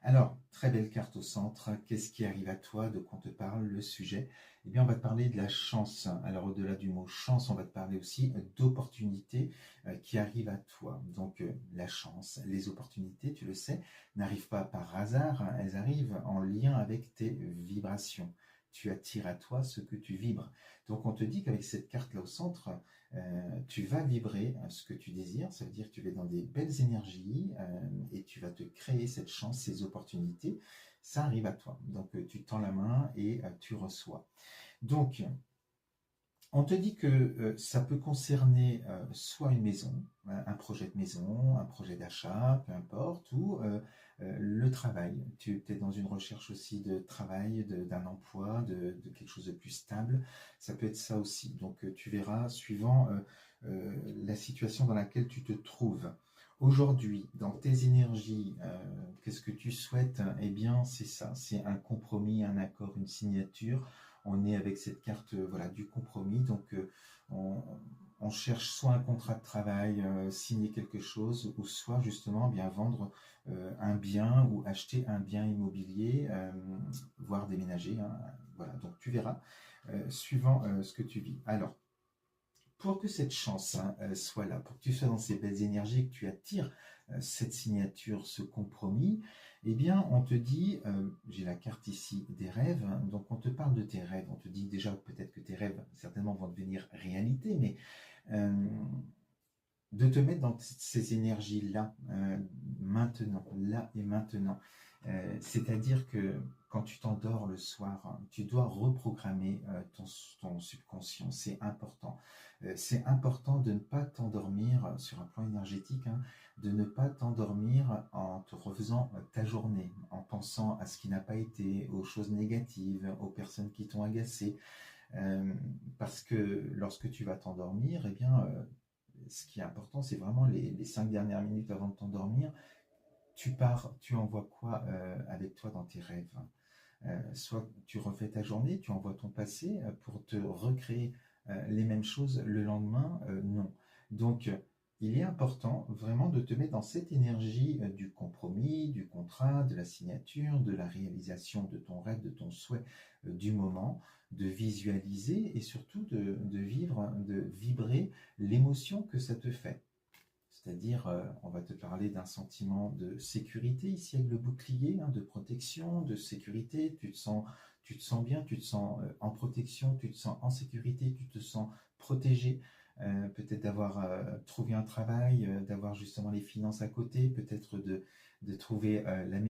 Alors, très belle carte au centre. Qu'est-ce qui arrive à toi? De quoi on te parle? Le sujet? Eh bien, on va te parler de la chance. Alors, au-delà du mot chance, on va te parler aussi d'opportunités qui arrivent à toi. Donc, la chance, les opportunités, tu le sais, n'arrivent pas par hasard, hein. Elles arrivent en lien avec tes vibrations. Tu attires à toi ce que tu vibres. Donc, on te dit qu'avec cette carte-là au centre, tu vas vibrer ce que tu désires. Ça veut dire que tu vas dans des belles énergies et tu vas te créer cette chance, ces opportunités. Ça arrive à toi. Donc, tu tends la main et tu reçois. Donc, on te dit que ça peut concerner soit une maison, un projet de maison, un projet d'achat, peu importe, ou le travail. Tu es dans une recherche aussi de travail, d'un emploi, de quelque chose de plus stable. Ça peut être ça aussi. Donc tu verras, suivant la situation dans laquelle tu te trouves. Aujourd'hui, dans tes énergies, qu'est-ce que tu souhaites? Eh bien, c'est ça, c'est un compromis, un accord, une signature. On est avec cette carte voilà, du compromis, donc on cherche soit un contrat de travail, signer quelque chose, ou soit justement bien vendre un bien ou acheter un bien immobilier, voire déménager, hein. Voilà, donc tu verras, suivant ce que tu vis. Alors, pour que cette chance soit là, pour que tu sois dans ces belles énergies, que tu attires cette signature, ce compromis, eh bien, on te dit, j'ai la carte ici des rêves, hein, donc on te parle de tes rêves, on te dit déjà peut-être que tes rêves certainement vont devenir réalité, mais euh, de te mettre dans ces énergies-là, maintenant, là et maintenant. C'est-à-dire que quand tu t'endors le soir, hein, tu dois reprogrammer ton subconscient. C'est important. C'est important de ne pas t'endormir sur un plan énergétique, hein, de ne pas t'endormir en te refaisant ta journée, en pensant à ce qui n'a pas été, aux choses négatives, aux personnes qui t'ont agacé. Parce que lorsque tu vas t'endormir, eh bien, ce qui est important, c'est vraiment les 5 dernières minutes avant de t'endormir. Tu pars, tu envoies quoi avec toi dans tes rêves? Soit tu refais ta journée, tu envoies ton passé pour te recréer les mêmes choses le lendemain, non. Donc, il est important vraiment de te mettre dans cette énergie du compromis, du contrat, de la signature, de la réalisation de ton rêve, de ton souhait du moment, de visualiser et surtout de vivre, de vibrer l'émotion que ça te fait. C'est-à-dire, on va te parler d'un sentiment de sécurité ici avec le bouclier, hein, de protection, de sécurité. Tu te sens bien, tu te sens en protection, tu te sens en sécurité, tu te sens protégé. Peut-être d'avoir trouvé un travail, d'avoir justement les finances à côté, peut-être de trouver la